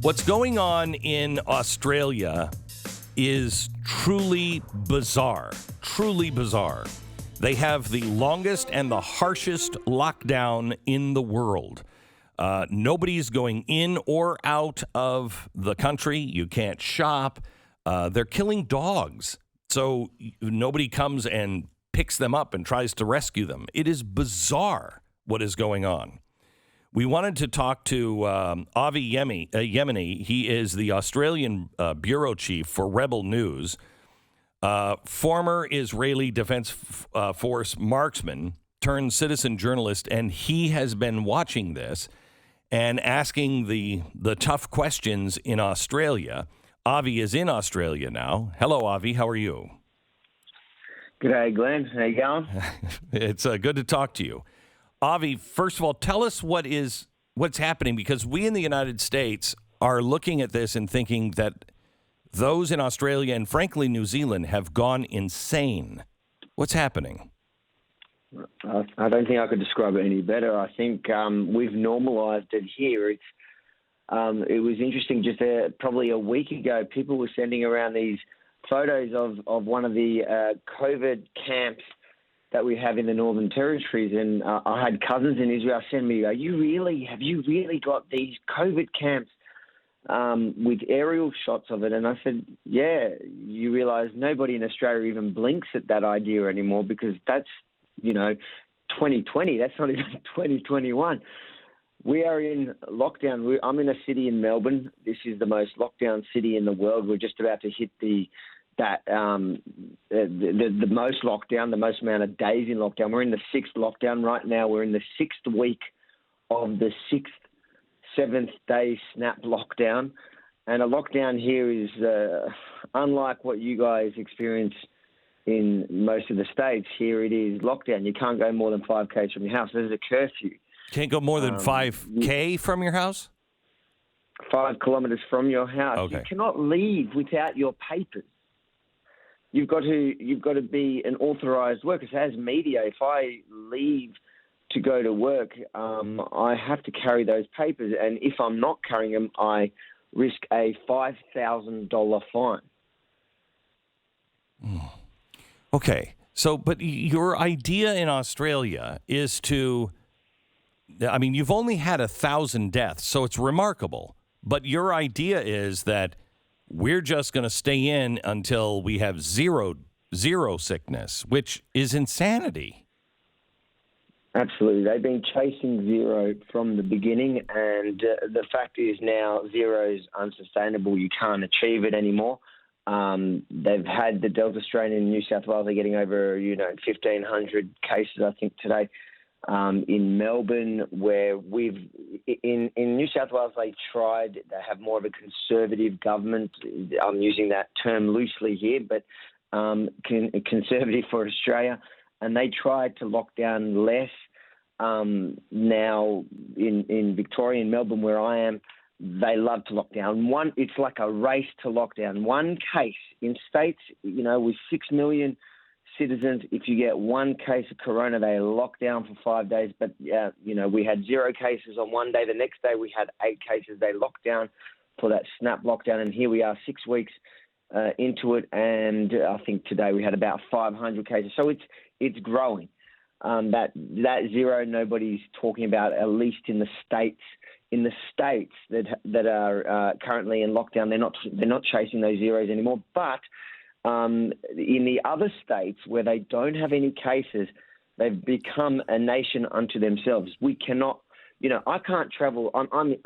What's going on in Australia is truly bizarre. Truly bizarre. They have the longest and the harshest lockdown in the world. Nobody's going in or out of the country. You can't shop. They're killing dogs. So nobody comes and picks them up and tries to rescue them. It is bizarre what is going on. We wanted to talk to Avi Yemini. He is the Australian bureau chief for Rebel News, former Israeli Defense Force marksman turned citizen journalist, and he has been watching this and asking the tough questions in Australia. Avi is in Australia now. Hello, Avi. How are you? G'day, Glenn. How you going? It's good to talk to you. Avi, first of all, tell us what's happening, because we in the United States are looking at this and thinking that those in Australia and, frankly, New Zealand have gone insane. What's happening? I don't think I could describe it any better. I think we've normalised it here. It was interesting just probably a week ago, people were sending around these photos of one of the COVID camps that we have in the Northern Territories, and I had cousins in Israel send me, have you really got these COVID camps with aerial shots of it? And I said, yeah, you realise nobody in Australia even blinks at that idea anymore, because that's, 2020, that's not even 2021. We are in lockdown. I'm in a city in Melbourne. This is the most lockdown city in the world. We're just about to hit the most lockdown, the most amount of days in lockdown. We're in the 6th lockdown right now. We're in the 6th week of the 7th day snap lockdown. And a lockdown here is unlike what you guys experience in most of the states. Here it is lockdown. You can't go more than 5 k's from your house. There's a curfew. Can't go more than 5K from your house? 5 kilometres from your house. Okay. You cannot leave without your papers. You've got to be an authorised worker. So as media, if I leave to go to work, I have to carry those papers. And if I'm not carrying them, I risk a $5,000 fine. Okay. So, but your idea in Australia is you've only had 1,000 deaths, so it's remarkable. But your idea is that we're just going to stay in until we have zero sickness, which is insanity. Absolutely. They've been chasing zero from the beginning, and the fact is now zero is unsustainable. You can't achieve it anymore. They've had the Delta strain in New South Wales. They're getting over, 1,500 cases, I think, today. In Melbourne, where in New South Wales, they have more of a conservative government. I'm using that term loosely here, but conservative for Australia. And they tried to lock down less. Now in Victoria, in Melbourne, where I am, they love to lock down. It's like a race to lockdown. One case in states, with 6 million citizens, if you get one case of corona, they lock down for 5 days. But, we had 0 cases on one day. The next day we had 8 cases. They locked down for that snap lockdown. And here we are 6 weeks into it. And I think today we had about 500 cases. So it's growing. That zero nobody's talking about, at least in the states. In the states that are currently in lockdown, they're not chasing those zeros anymore. But in the other states where they don't have any cases, they've become a nation unto themselves. We cannot, I can't travel. I'm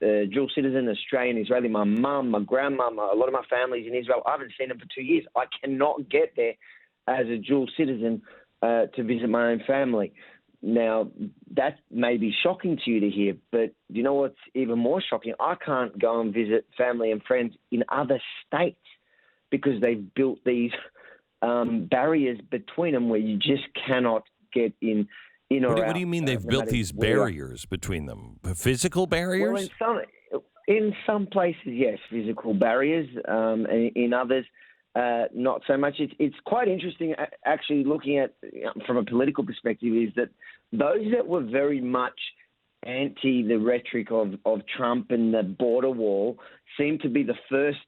a dual citizen, Australian, Israeli. My mum, my grandma, a lot of my family's in Israel. I haven't seen them for 2 years. I cannot get there as a dual citizen to visit my own family. Now, that may be shocking to you to hear, but you know what's even more shocking? I can't go and visit family and friends in other states because they've built these barriers between them where you just cannot get in or out. What do you mean they've built these barriers between them? Physical barriers? Well, in some places, yes, physical barriers. And in others, not so much. It's quite interesting, actually, looking at from a political perspective, is that those that were very much anti the rhetoric of Trump and the border wall seem to be the first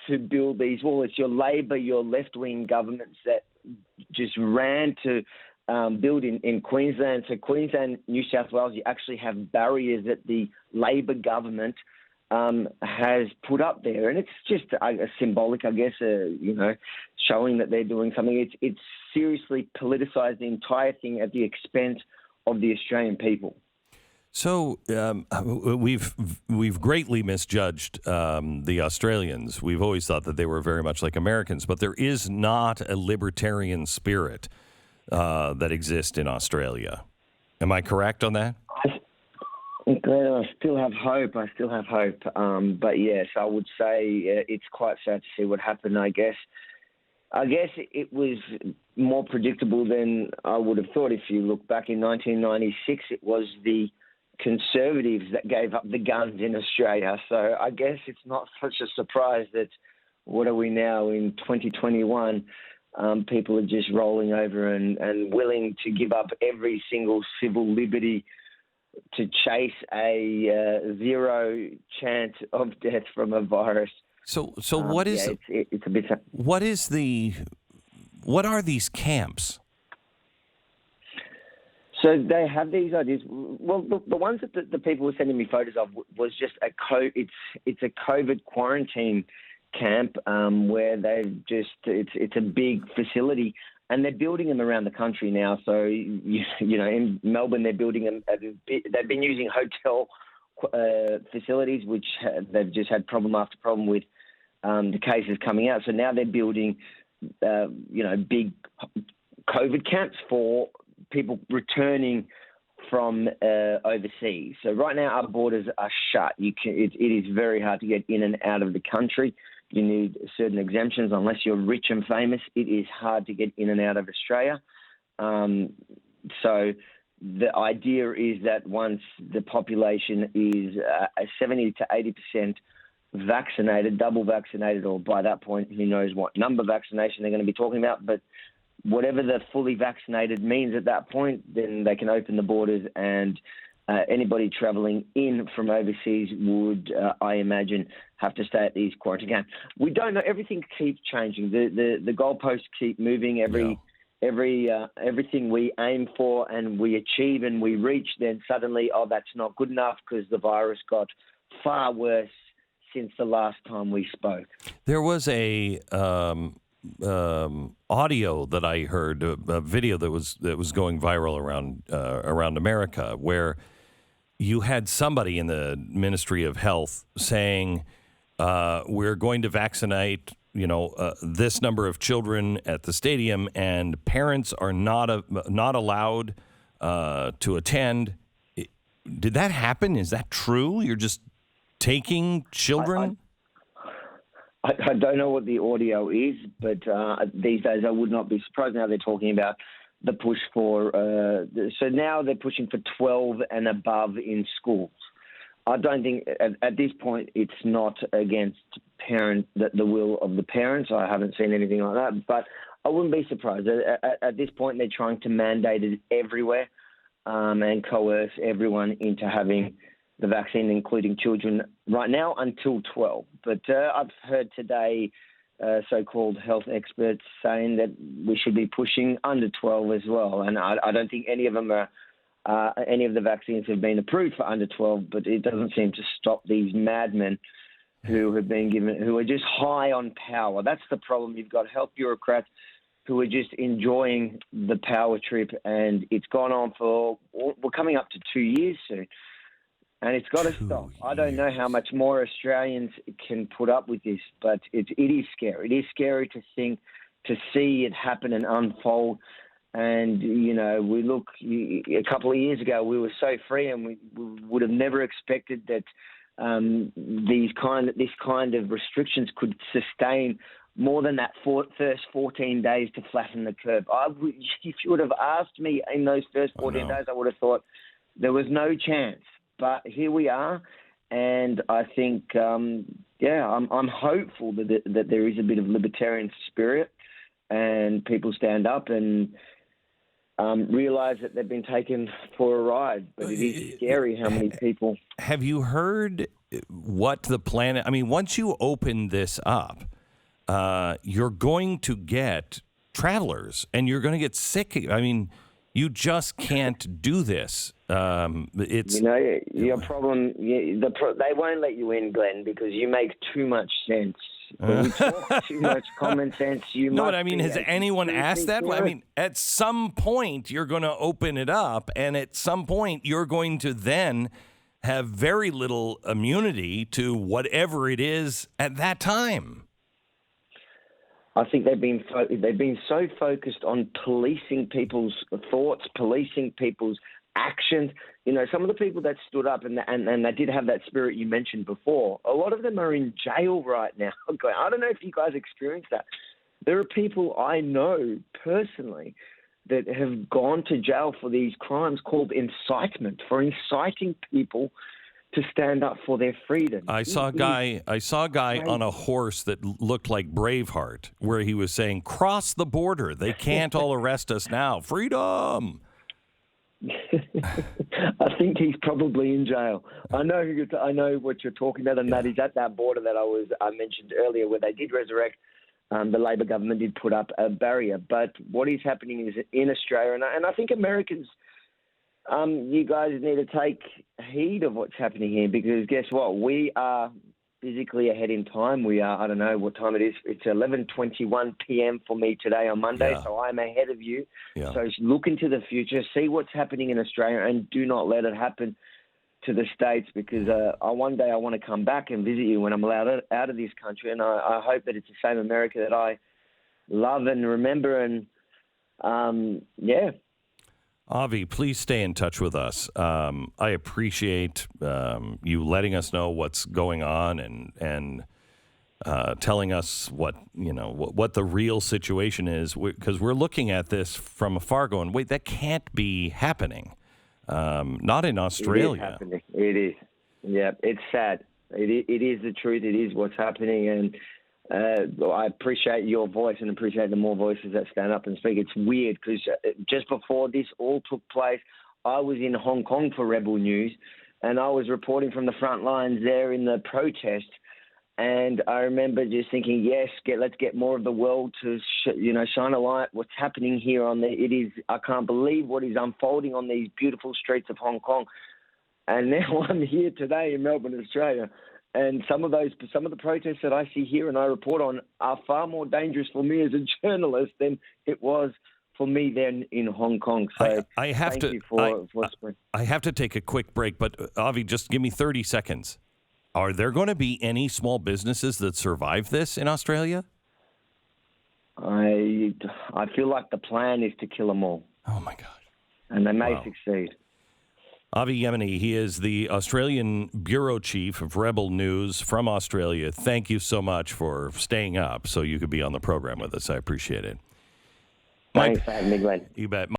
to build these walls. It's your Labor, your left-wing governments that just ran to build in Queensland. So Queensland, New South Wales, you actually have barriers that the Labor government has put up there. And it's just a symbolic, I guess, showing that they're doing something. It's seriously politicised the entire thing at the expense of the Australian people. So we've greatly misjudged the Australians. We've always thought that they were very much like Americans, but there is not a libertarian spirit that exists in Australia. Am I correct on that? I still have hope. But yes, I would say it's quite sad to see what happened. I guess it was more predictable than I would have thought. If you look back in 1996, it was the Conservatives that gave up the guns in Australia. So I guess it's not such a surprise that what are we now in 2021? People are just rolling over and willing to give up every single civil liberty to chase a zero chance of death from a virus. So what is it's a bit. What are these camps? So they have these ideas. Well, the ones that the people were sending me photos of was just it's a COVID quarantine camp where it's a big facility, and they're building them around the country now. So in Melbourne they're building them. They've been using hotel facilities, which they've just had problem after problem with the cases coming out. So now they're building big COVID camps for people returning from overseas. So right now our borders are shut. It is very hard to get in and out of the country. You need certain exemptions. Unless you're rich and famous, it is hard to get in and out of Australia. So the idea is that once the population is 70 to 80% vaccinated, double vaccinated, or by that point, who knows what number vaccination they're going to be talking about, but whatever the fully vaccinated means at that point, then they can open the borders, and anybody travelling in from overseas would, I imagine, have to stay at these quarantine camps. We don't know. Everything keeps changing. The goalposts keep moving. Everything we aim for and we achieve and we reach, then suddenly, that's not good enough because the virus got far worse since the last time we spoke. There was a audio that I heard, a video that was going viral around America, where you had somebody in the Ministry of Health saying, we're going to vaccinate this number of children at the stadium, and parents are not allowed to attend. Did that happen? Is that true? You're just taking children? I don't know what the audio is, but these days I would not be surprised. Now they're talking about the push for so now they're pushing for 12 and above in schools. I don't think at this point it's not against the will of the parents. I haven't seen anything like that, but I wouldn't be surprised. At this point they're trying to mandate it everywhere and coerce everyone into having the vaccine, including children, right now until 12. But I've heard today so-called health experts saying that we should be pushing under 12 as well. And I don't think any of them any of the vaccines have been approved for under 12, but it doesn't seem to stop these madmen who are just high on power. That's the problem. You've got health bureaucrats who are just enjoying the power trip, and it's gone on we're coming up to 2 years soon. And it's got to stop. I don't know how much more Australians can put up with this, but it is scary. It is scary to see it happen and unfold. And, we look, a couple of years ago, we were so free, and we would have never expected that this kind of restrictions could sustain more than that first 14 days to flatten the curve. If you would have asked me in those first 14 days, I would have thought there was no chance. But here we are, and I think, I'm hopeful that there is a bit of libertarian spirit, and people stand up and realize that they've been taken for a ride. But it is scary how many people. Have you heard what the plan? I mean, once you open this up, you're going to get travelers, and you're going to get sick. I mean, you just can't do this. It's your problem. They won't let you in, Glenn, because you make too much sense. When we talk too much common sense, you. No, but I mean, has anyone asked that? I mean, at some point you're going to open it up, and at some point you're going to then have very little immunity to whatever it is at that time. I think they've been so focused on policing people's thoughts, policing people's actions. Some of the people that stood up and they did have that spirit you mentioned before, a lot of them are in jail right now. I don't know if you guys experienced that. There are people I know personally that have gone to jail for these crimes called incitement, for inciting people to stand up for their freedom. I saw a guy on a horse that looked like Braveheart, where he was saying, "Cross the border. They can't all arrest us now. Freedom." I think he's probably in jail. I know what you're talking about, and that is at that border that I mentioned earlier, where they did resurrect. The Labor government did put up a barrier, but what is happening is in Australia, and I think Americans. You guys need to take heed of what's happening here, because guess what? We are physically ahead in time. We are, I don't know what time it is. It's 11:21 p.m. for me today on Monday, so I'm ahead of you. Yeah. So look into the future, see what's happening in Australia, and do not let it happen to the States, because one day I want to come back and visit you when I'm allowed out of this country, and I hope that it's the same America that I love and remember, and Avi, please stay in touch with us. I appreciate you letting us know what's going on and telling us what the real situation is, because we're looking at this from afar, going, "Wait, that can't be happening." Not in Australia. It is happening. It is. Yeah, it's sad. It is the truth. It is what's happening, and I appreciate your voice and appreciate the more voices that stand up and speak. It's weird because just before this all took place, I was in Hong Kong for Rebel News, and I was reporting from the front lines there in the protest. And I remember just thinking, yes, let's get more of the world to shine a light. What's happening here I can't believe what is unfolding on these beautiful streets of Hong Kong. And now I'm here today in Melbourne, Australia. And some of the protests that I see here and I report on are far more dangerous for me as a journalist than it was for me then in Hong Kong. So I have to take a quick break, but Avi, just give me 30 seconds. Are there going to be any small businesses that survive this in Australia? I feel like the plan is to kill them all. Oh, my God. And they may succeed. Avi Yemini, he is the Australian Bureau Chief of Rebel News from Australia. Thank you so much for staying up so you could be on the program with us. I appreciate it. Thanks for having me, Glenn. You bet.